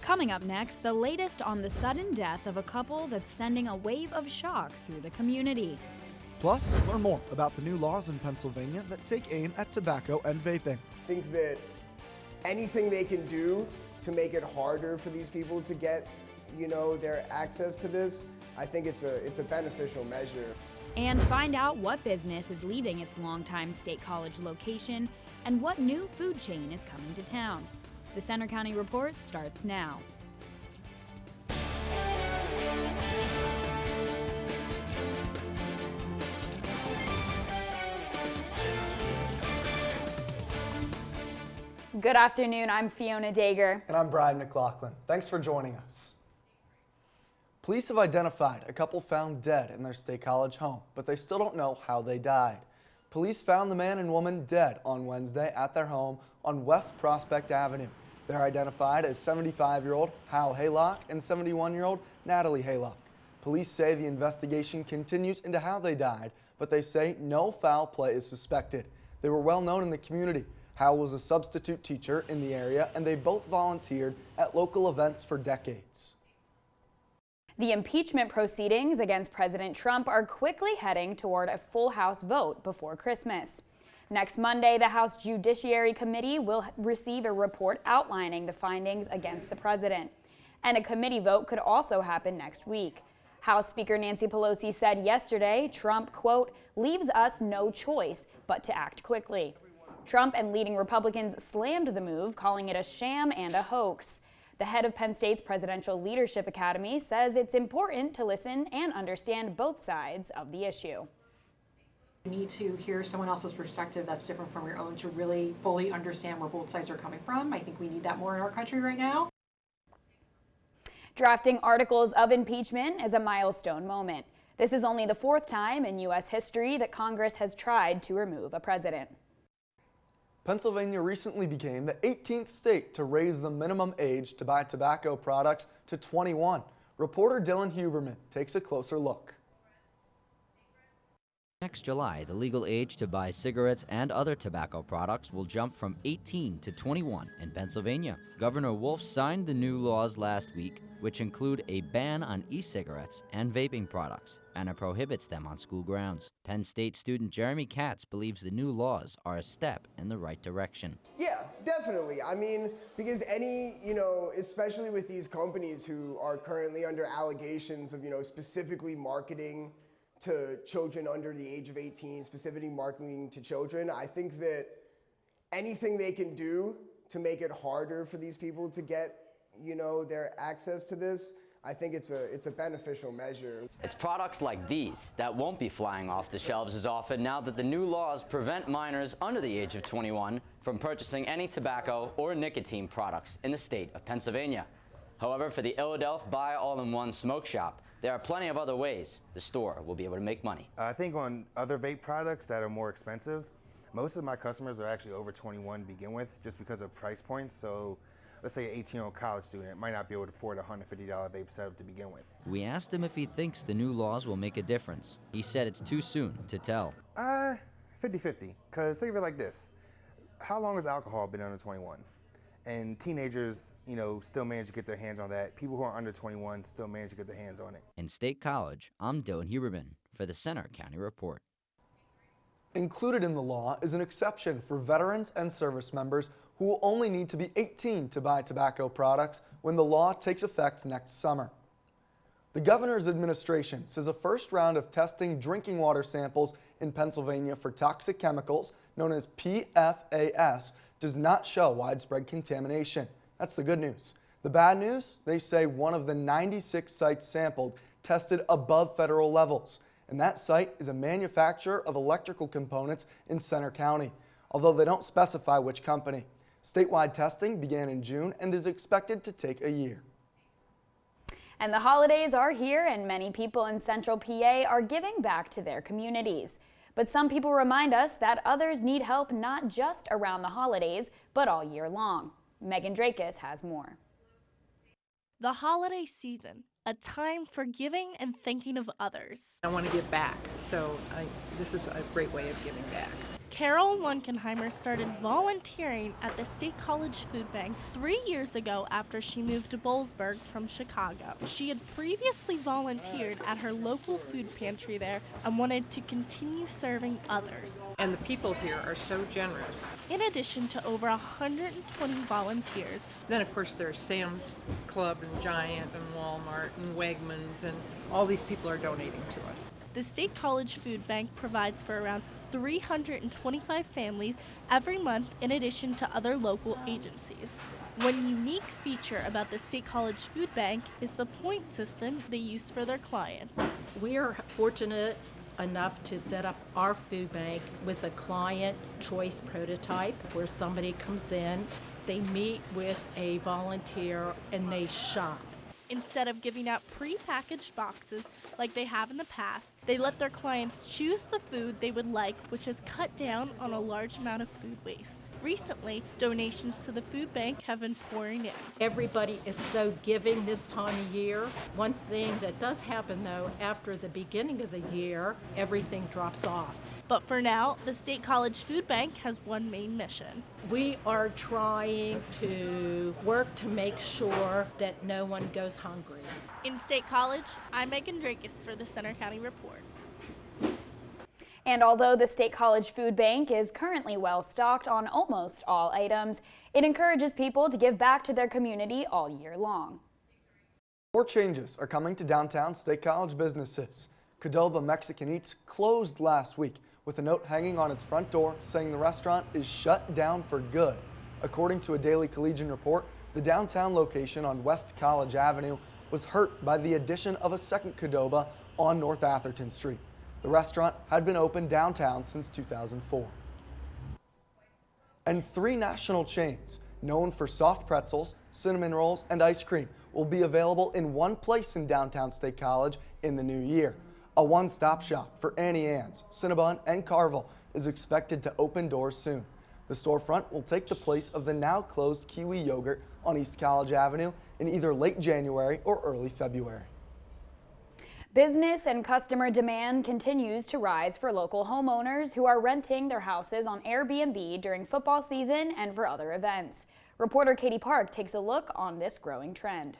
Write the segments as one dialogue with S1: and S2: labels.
S1: Coming up next, the latest on the sudden death of a couple that's sending a wave of shock through the community.
S2: Plus, learn more about the new laws in Pennsylvania that take aim at tobacco and vaping.
S3: I think that anything they can do to make it harder for these people to get, their access to this, I think it's a beneficial measure.
S1: And find out what business is leaving its longtime State College location and what new food chain is coming to town. The Center County Report starts now. Good afternoon, I'm Fiona Dager.
S2: And I'm Brian McLaughlin. Thanks for joining us. Police have identified a couple found dead in their State College home, but they still don't know how they died. Police found the man and woman dead on Wednesday at their home on West Prospect Avenue. They're identified as 75-year-old Hal Haylock and 71-year-old Natalie Haylock. Police say the investigation continues into how they died, but they say no foul play is suspected. They were well known in the community. Hal was a substitute teacher in the area, and they both volunteered at local events for decades.
S1: The impeachment proceedings against President Trump are quickly heading toward a full House vote before Christmas. Next Monday, the House Judiciary Committee will receive a report outlining the findings against the president. And a committee vote could also happen next week. House Speaker Nancy Pelosi said yesterday Trump, quote, leaves us no choice but to act quickly. Trump and leading Republicans slammed the move, calling it a sham and a hoax. The head of Penn State's Presidential Leadership Academy says it's important to listen and understand both sides of the issue.
S4: You need to hear someone else's perspective that's different from your own to really fully understand where both sides are coming from. I think we need that more in our country right now.
S1: Drafting articles of impeachment is a milestone moment. This is only the fourth time in U.S. history that Congress has tried to remove a president.
S2: Pennsylvania recently became the 18th state to raise the minimum age to buy tobacco products to 21. Reporter Dylan Huberman takes a closer look.
S5: Next July, the legal age to buy cigarettes and other tobacco products will jump from 18 to 21 in Pennsylvania. Governor Wolf signed the new laws last week, which include a ban on e-cigarettes and vaping products, and it prohibits them on school grounds. Penn State student Jeremy Katz believes the new laws are a step in the right direction.
S3: Yeah, definitely. I mean, because especially with these companies who are currently under allegations of, specifically marketing to children under the age of 18, specifically marketing to children, I think that anything they can do to make it harder for these people to get, their access to this, I think it's a beneficial measure.
S6: It's products like these that won't be flying off the shelves as often now that the new laws prevent minors under the age of 21 from purchasing any tobacco or nicotine products in the state of Pennsylvania. However, for the Illadelph Buy All-in-One Smoke Shop, there are plenty of other ways the store will be able to make money.
S7: I think on other vape products that are more expensive, most of my customers are actually over 21 to begin with just because of price points. So let's say an 18-year-old college student might not be able to afford a $150 vape setup to begin with.
S5: We asked him if he thinks the new laws will make a difference. He said it's too soon to tell.
S7: 50-50, because think of it like this. How long has alcohol been under 21? And teenagers, still manage to get their hands on that. People who are under 21 still manage to get their hands on it.
S5: In State College, I'm Dylan Huberman for the Center County Report.
S2: Included in the law is an exception for veterans and service members who will only need to be 18 to buy tobacco products when the law takes effect next summer. The governor's administration says a first round of testing drinking water samples in Pennsylvania for toxic chemicals known as PFAS does not show widespread contamination. That's the good news. The bad news, they say one of the 96 sites sampled tested above federal levels, and that site is a manufacturer of electrical components in Center County, although they don't specify which company. Statewide testing began in June and is expected to take a year.
S1: And the holidays are here, and many people in Central PA are giving back to their communities. But some people remind us that others need help not just around the holidays, but all year long. Megan Drakis has more.
S8: The holiday season, a time for giving and thinking of others.
S9: I want to give back, so this is a great way of giving back.
S8: Carol Lunkenheimer started volunteering at the State College Food Bank 3 years ago after she moved to Boalsburg from Chicago. She had previously volunteered at her local food pantry there and wanted to continue serving others.
S9: And the people here are so generous.
S8: In addition to over 120 volunteers,
S9: Then, of course, there's Sam's Club and Giant and Walmart and Wegmans, and all these people are donating to us.
S8: the State College Food Bank provides for around 325 families every month in addition to other local agencies. One unique feature about the State College Food Bank is the point system they use for their clients.
S10: We are fortunate enough to set up our food bank with a client choice prototype where somebody comes in, they meet with a volunteer, and they shop.
S8: Instead of giving out pre-packaged boxes like they have in the past, they let their clients choose the food they would like, which has cut down on a large amount of food waste. Recently, donations to the food bank have been pouring in.
S10: Everybody is so giving this time of year. One thing that does happen though, after the beginning of the year, everything drops off.
S8: But for now, the State College Food Bank has one main mission.
S10: We are trying to work to make sure that no one goes hungry.
S8: In State College, I'm Megan Drakis for the Center County Report.
S1: And although the State College Food Bank is currently well stocked on almost all items, it encourages people to give back to their community all year long.
S2: More changes are coming to downtown State College businesses. Qdoba Mexican Eats closed last week with a note hanging on its front door saying the restaurant is shut down for good. According to a Daily Collegian report, the downtown location on West College Avenue was hurt by the addition of a second Qdoba on North Atherton Street. The restaurant had been open downtown since 2004. And 3 national chains, known for soft pretzels, cinnamon rolls, and ice cream, will be available in one place in downtown State College in the new year. A one-stop shop for Annie Ann's, Cinnabon, and Carvel is expected to open doors soon. The storefront will take the place of the now closed Kiwi Yogurt on East College Avenue in either late January or early February.
S1: Business and customer demand continues to rise for local homeowners who are renting their houses on Airbnb during football season and for other events. Reporter Katie Park takes a look on this growing trend.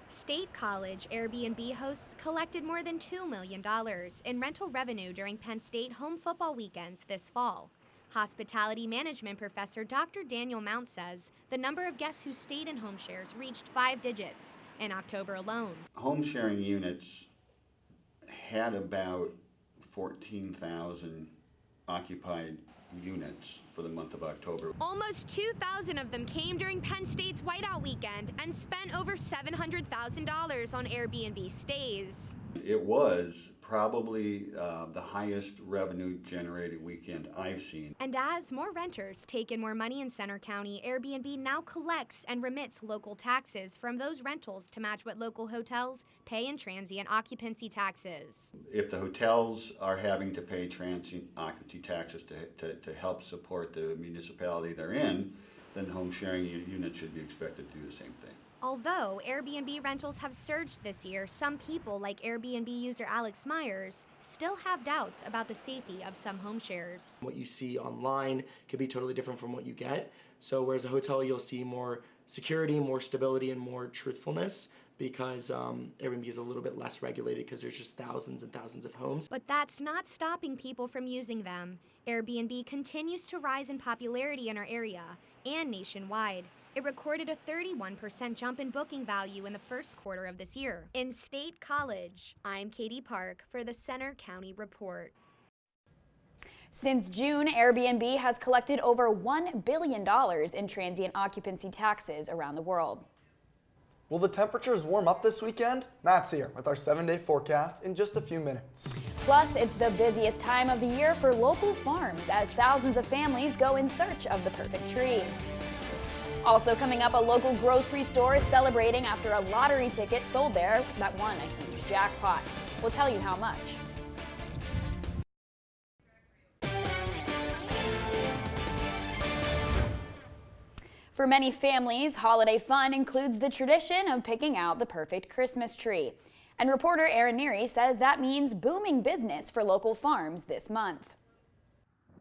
S11: State College Airbnb hosts collected more than $2 million in rental revenue during Penn State home football weekends this fall. Hospitality management professor Dr. Daniel Mount says the number of guests who stayed in home shares reached 5 digits in October alone.
S12: Home sharing units had about 14,000 occupied units for the month of October.
S11: Almost 2,000 of them came during Penn State's Whiteout weekend and spent over $700,000 on Airbnb stays.
S12: It was probably the highest revenue generated weekend I've seen.
S11: And as more renters take in more money in Center County, Airbnb now collects and remits local taxes from those rentals to match what local hotels pay in transient occupancy taxes.
S12: If the hotels are having to pay transient occupancy taxes to help support the municipality they're in, then home sharing units should be expected to do the same thing.
S11: Although Airbnb rentals have surged this year, some people, like Airbnb user Alex Myers, still have doubts about the safety of some home shares.
S13: What you see online could be totally different from what you get. So whereas a hotel, you'll see more security, more stability, and more truthfulness, because Airbnb is a little bit less regulated because there's just thousands and thousands of homes.
S11: But that's not stopping people from using them. Airbnb continues to rise in popularity in our area and nationwide. It recorded a 31% jump in booking value in the first quarter of this year. In State College, I'm Katie Park for the Center County Report.
S1: Since June, Airbnb has collected over $1 billion in transient occupancy taxes around the world.
S2: Will the temperatures warm up this weekend? Matt's here with our 7-day forecast in just a few minutes.
S1: Plus, it's the busiest time of the year for local farms as thousands of families go in search of the perfect tree. Also coming up, a local grocery store is celebrating after a lottery ticket sold there that won a huge jackpot. We'll tell you how much. For many families, holiday fun includes the tradition of picking out the perfect Christmas tree. And reporter Erin Neary says that means booming business for local farms this month.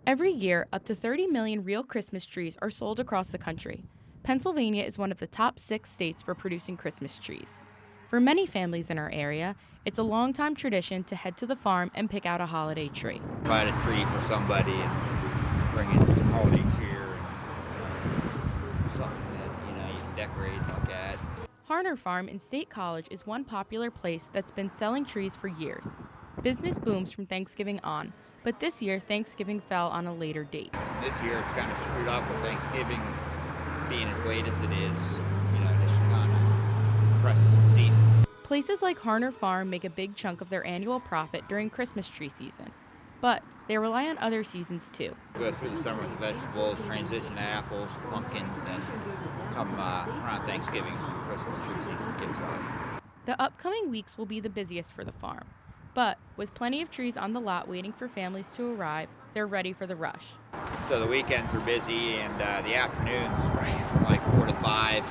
S14: Every year, up to 30 million real Christmas trees are sold across the country. Pennsylvania is one of the top 6 states for producing Christmas trees. For many families in our area, it's a long-time tradition to head to the farm and pick out a holiday tree.
S15: Find a tree for somebody and bring in some holiday cheer and something that, you can decorate and look at.
S14: Harner Farm in State College is one popular place that's been selling trees for years. Business booms from Thanksgiving on, but this year Thanksgiving fell on a later date.
S15: This year it's kind of screwed up with Thanksgiving being as late as it is. Just kind of presses the season.
S14: Places like Harner Farm make a big chunk of their annual profit during Christmas tree season, but they rely on other seasons too.
S15: Go through the summer with the vegetables, transition to apples, pumpkins, and come around Thanksgiving when the Christmas tree season kicks off.
S14: The upcoming weeks will be the busiest for the farm, but with plenty of trees on the lot waiting for families to arrive, they're ready for the rush.
S15: So the weekends are busy, and the afternoons from like 4 to 5,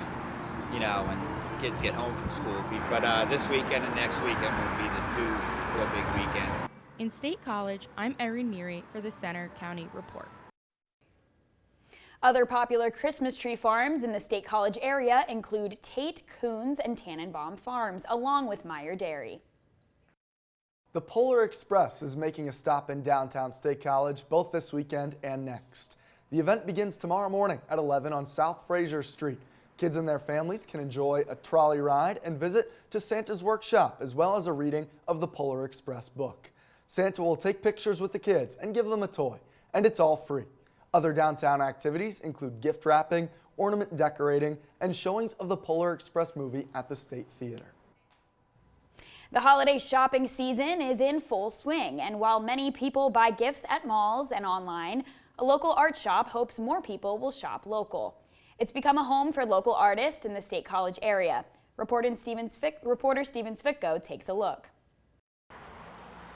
S15: when kids get home from school. But this weekend and next weekend will be the 2 real big weekends.
S14: In State College, I'm Erin Neary for the Center County Report.
S1: Other popular Christmas tree farms in the State College area include Tate, Coons, and Tannenbaum Farms, along with Meyer Dairy.
S2: The Polar Express is making a stop in downtown State College both this weekend and next. The event begins tomorrow morning at 11 on South Fraser Street. Kids and their families can enjoy a trolley ride and visit to Santa's workshop, as well as a reading of the Polar Express book. Santa will take pictures with the kids and give them a toy, and it's all free. Other downtown activities include gift wrapping, ornament decorating, and showings of the Polar Express movie at the State Theater.
S1: The holiday shopping season is in full swing, and while many people buy gifts at malls and online, a local art shop hopes more people will shop local. It's become a home for local artists in the State College area. Reporter Steven Svitko takes a look.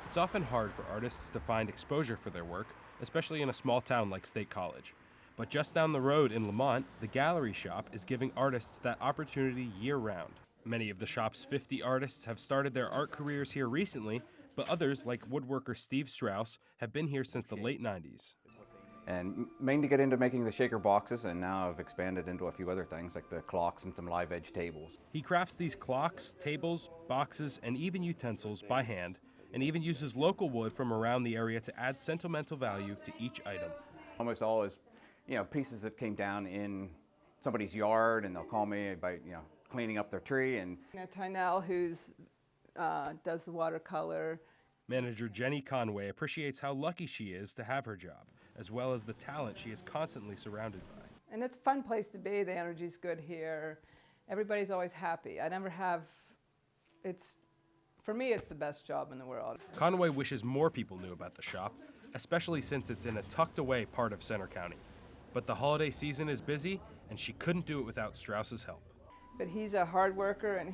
S16: It's often hard for artists to find exposure for their work, especially in a small town like State College. But just down the road in Lamont, the Gallery Shop is giving artists that opportunity year-round. Many of the shop's 50 artists have started their art careers here recently, but others, like woodworker Steve Strauss, have been here since the late 90s.
S17: And mainly get into making the shaker boxes, and now I've expanded into a few other things like the clocks and some live edge tables.
S16: He crafts these clocks, tables, boxes, and even utensils by hand, and even uses local wood from around the area to add sentimental value to each item.
S17: Almost always, pieces that came down in somebody's yard, and they'll call me about, cleaning up their tree. And
S18: Tynell, who's does the watercolor.
S16: Manager Jenny Conway appreciates how lucky she is to have her job, as well as the talent she is constantly surrounded by.
S18: And it's a fun place to be. The energy's good here. Everybody's always happy. For me, it's the best job in the world.
S16: Conway wishes more people knew about the shop, especially since it's in a tucked-away part of Center County. But the holiday season is busy, and she couldn't do it without Strauss's help.
S18: But he's a hard worker, and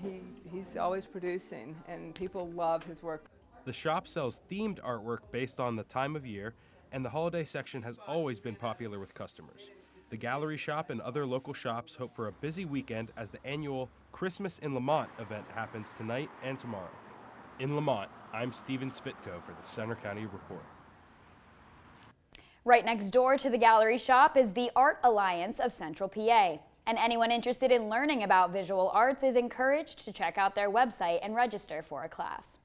S18: he's always producing, and people love his work.
S16: The shop sells themed artwork based on the time of year, and the holiday section has always been popular with customers. The Gallery Shop and other local shops hope for a busy weekend as the annual Christmas in Lamont event happens tonight and tomorrow. In Lamont, I'm Steven Svitko for the Center County Report.
S1: Right next door to the Gallery Shop is the Art Alliance of Central PA. And anyone interested in learning about visual arts is encouraged to check out their website and register for a class.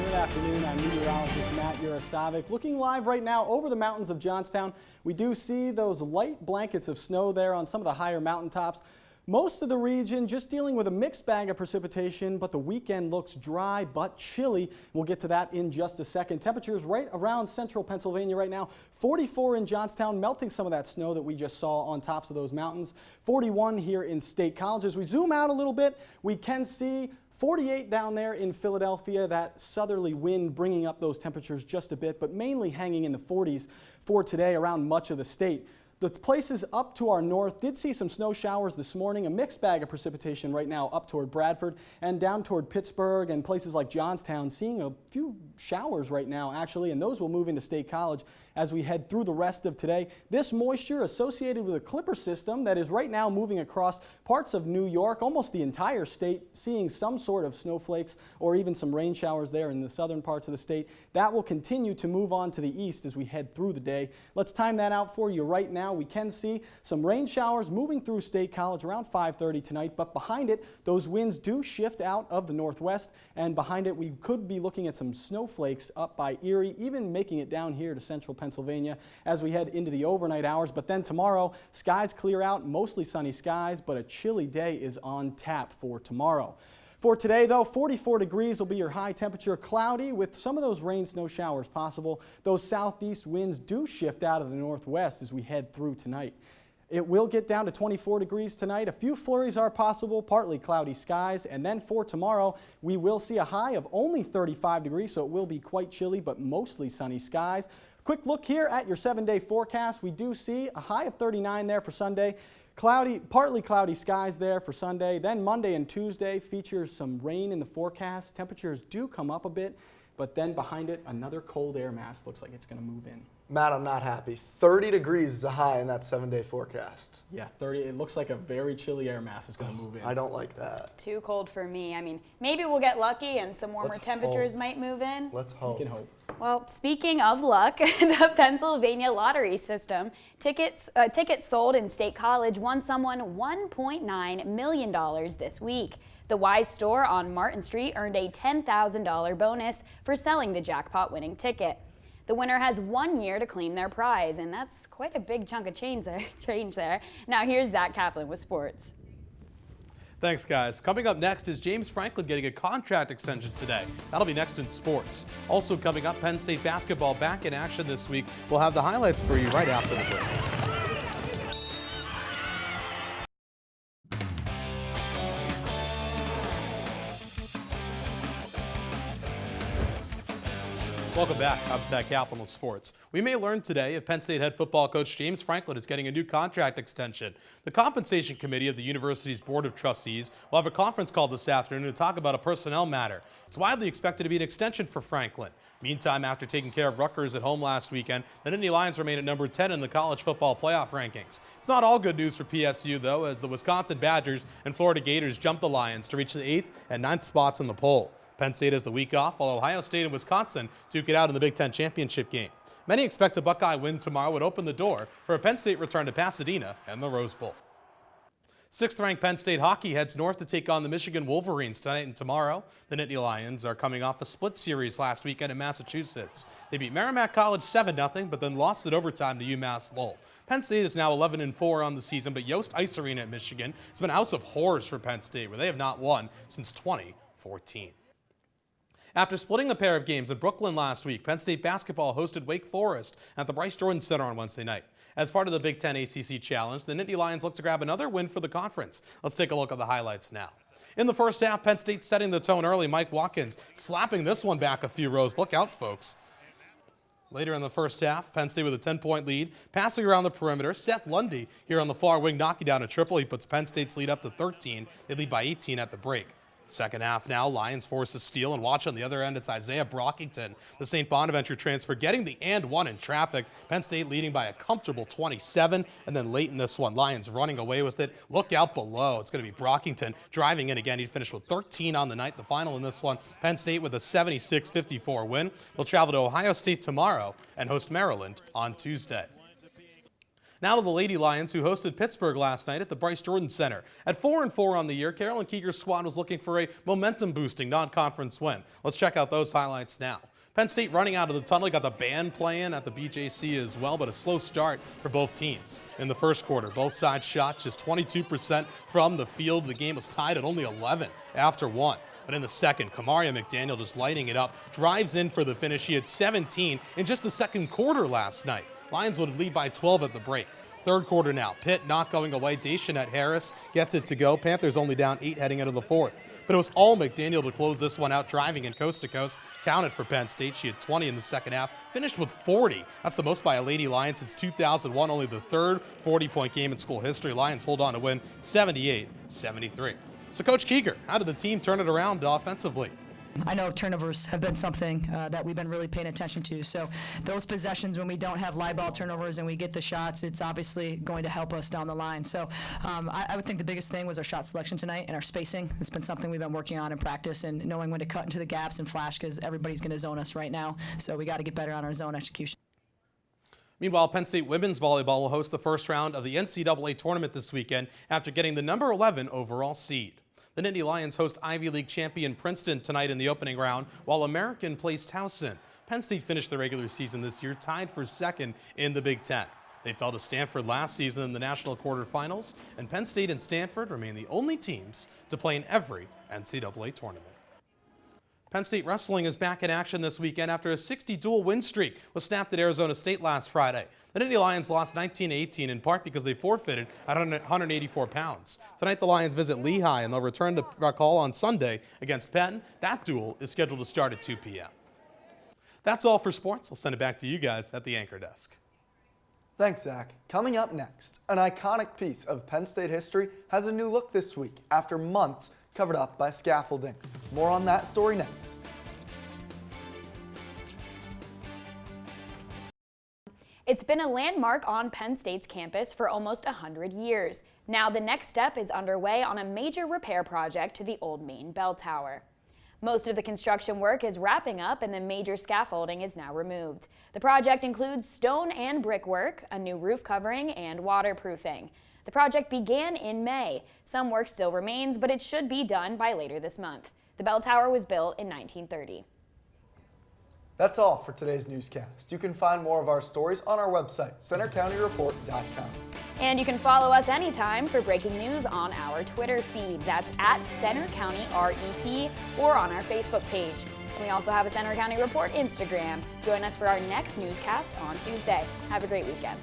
S19: Good afternoon, I'm meteorologist Matt Yurosavik. Looking live right now over the mountains of Johnstown, we do see those light blankets of snow there on some of the higher mountaintops. Most of the region just dealing with a mixed bag of precipitation, but the weekend looks dry but chilly. We'll get to that in just a second. Temperatures right around central Pennsylvania right now. 44 in Johnstown, melting some of that snow that we just saw on tops of those mountains. 41 here in State College. As we zoom out a little bit, we can see 48 down there in Philadelphia, that southerly wind bringing up those temperatures just a bit, but mainly hanging in the 40s for today around much of the state. The places up to our north did see some snow showers this morning, a mixed bag of precipitation right now up toward Bradford and down toward Pittsburgh and places like Johnstown, seeing a few showers right now actually, and those will move into State College as we head through the rest of today. This moisture associated with a Clipper system that is right now moving across parts of New York, almost the entire state, seeing some sort of snowflakes or even some rain showers there in the southern parts of the state. That will continue to move on to the east as we head through the day. Let's time that out for you right now. We can see some rain showers moving through State College around 5:30 tonight, but behind it, those winds do shift out of the northwest, and behind it, we could be looking at some snowflakes up by Erie, even making it down here to central Pennsylvania as we head into the overnight hours. But then tomorrow, skies clear out, mostly sunny skies, but a chilly day is on tap for tomorrow. For today, though, 44 degrees will be your high temperature, cloudy with some of those rain snow showers possible. Those southeast winds do shift out of the northwest as we head through tonight. It will get down to 24 degrees tonight. A few flurries are possible, partly cloudy skies. And then for tomorrow, we will see a high of only 35 degrees, so it will be quite chilly, but mostly sunny skies. Quick look here at your 7-day forecast. We do see a high of 39 there for Sunday. Cloudy, partly cloudy skies there for Sunday. Then Monday and Tuesday features some rain in the forecast. Temperatures do come up a bit, but then behind it, another cold air mass looks like it's going to move in.
S2: Matt, I'm not happy. 30 degrees is a high in that 7-day forecast.
S19: Yeah, 30. It looks like a very chilly air mass is going to move in.
S2: I don't like that.
S1: Too cold for me. I mean, maybe we'll get lucky and some warmer temperatures might move in.
S2: Let's hope.
S19: We can hope.
S1: Well, speaking of luck, the Pennsylvania lottery system, tickets sold in State College won someone $1.9 million this week. The Wise store on Martin Street earned a $10,000 bonus for selling the jackpot-winning ticket. The winner has 1 year to claim their prize, and that's quite a big chunk of change there. Now here's Zach Kaplan with sports.
S20: Thanks, guys. Coming up next is James Franklin getting a contract extension today. That'll be next in sports. Also coming up, Penn State basketball back in action this week. We'll have the highlights for you right after the break. Welcome back. I'm Zach Kaplan with sports. We may learn today if Penn State head football coach James Franklin is getting a new contract extension. The compensation committee of the university's board of trustees will have a conference call this afternoon to talk about a personnel matter. It's widely expected to be an extension for Franklin. Meantime, after taking care of Rutgers at home last weekend, the Nittany Lions remain at number 10 in the college football playoff rankings. It's not all good news for PSU, though, as the Wisconsin Badgers and Florida Gators jumped the Lions to reach the 8th and 9th spots in the poll. Penn State has the week off, while Ohio State and Wisconsin duke it out in the Big Ten championship game. Many expect a Buckeye win tomorrow would open the door for a Penn State return to Pasadena and the Rose Bowl. 6th-ranked Penn State hockey heads north to take on the Michigan Wolverines tonight and tomorrow. The Nittany Lions are coming off a split series last weekend in Massachusetts. They beat Merrimack College 7-0, but then lost at overtime to UMass Lowell. Penn State is now 11-4 on the season, but Yost Ice Arena at Michigan has been a house of horrors for Penn State, where they have not won since 2014. After splitting a pair of games in Brooklyn last week, Penn State basketball hosted Wake Forest at the Bryce Jordan Center on Wednesday night. As part of the Big Ten ACC Challenge, the Nittany Lions look to grab another win for the conference. Let's take a look at the highlights now. In the first half, Penn State setting the tone early. Mike Watkins slapping this one back a few rows. Look out, folks. Later in the first half, Penn State with a 10-point lead, passing around the perimeter. Seth Lundy here on the far wing knocking down a triple. He puts Penn State's lead up to 13. They lead by 18 at the break. Second half now, Lions force a steal, and watch on the other end, it's Isaiah Brockington, the St. Bonaventure transfer, getting the and one in traffic. Penn State leading by a comfortable 27, and then late in this one, Lions running away with it. Look out below. It's going to be Brockington driving in again. He'd finished with 13 on the night. The final in this one, Penn State with a 76-54 win. They'll travel to Ohio State tomorrow and host Maryland on Tuesday. Now to the Lady Lions, who hosted Pittsburgh last night at the Bryce Jordan Center. At 4-4 on the year, Carolyn Keeger's squad was looking for a momentum-boosting non-conference win. Let's check out those highlights now. Penn State running out of the tunnel, got the band playing at the BJC as well, but a slow start for both teams. In the first quarter, both sides shot just 22% from the field. The game was tied at only 11 after one. But in the second, Kamaria McDaniel just lighting it up, drives in for the finish. He had 17 in just the second quarter last night. Lions would lead by 12 at the break. Third quarter now. Pitt not going away. Deschanette Harris gets it to go. Panthers only down 8 heading into the fourth. but it was all McDaniel to close this one out, driving in coast to coast. Counted for Penn State. She had 20 in the second half, finished with 40. That's the most by a Lady Lion since 2001, only the third 40-point game in school history. Lions hold on to win 78-73. So Coach Keeger, how did the team turn it around offensively?
S21: I know turnovers have been something that we've been really paying attention to. So those possessions when we don't have live ball turnovers and we get the shots, it's obviously going to help us down the line. So I would think the biggest thing was our shot selection tonight and our spacing. It's been something we've been working on in practice and knowing when to cut into the gaps and flash because everybody's going to zone us right now. So we got to get better on our zone execution.
S20: Meanwhile, Penn State women's volleyball will host the first round of the NCAA tournament this weekend after getting the number 11 overall seed. The Nittany Lions host Ivy League champion Princeton tonight in the opening round, while American plays Towson. Penn State finished the regular season this year tied for second in the Big Ten. They fell to Stanford last season in the national quarterfinals, and Penn State and Stanford remain the only teams to play in every NCAA tournament. Penn State wrestling is back in action this weekend after a 60-duel win streak was snapped at Arizona State last Friday. The Nittany Lions lost 19-18 in part because they forfeited at 184 pounds. Tonight the Lions visit Lehigh and they'll return to Rock Hall on Sunday against Penn. That duel is scheduled to start at 2 p.m. That's all for sports. I'll send it back to you guys at the anchor desk.
S2: Thanks, Zach. Coming up next, an iconic piece of Penn State history has a new look this week after months covered up by scaffolding. More on that story next.
S1: It's been a landmark on Penn State's campus for almost 100 years. Now the next step is underway on a major repair project to the old main bell tower. Most of the construction work is wrapping up and the major scaffolding is now removed. The project includes stone and brickwork, a new roof covering, and waterproofing. The project began in May. Some work still remains, but it should be done by later this month. The bell tower was built in 1930.
S2: That's all for today's newscast. You can find more of our stories on our website, centercountyreport.com.
S1: And you can follow us anytime for breaking news on our Twitter feed. That's at Center County REP or on our Facebook page. And we also have a Center County Report Instagram. Join us for our next newscast on Tuesday. Have a great weekend.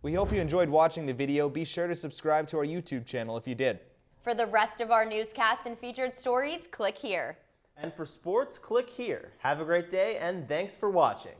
S22: We hope you enjoyed watching the video. Be sure to subscribe to our YouTube channel if you did.
S23: For the rest of our newscasts and featured stories, click here.
S24: And for sports, click here. Have a great day and thanks for watching.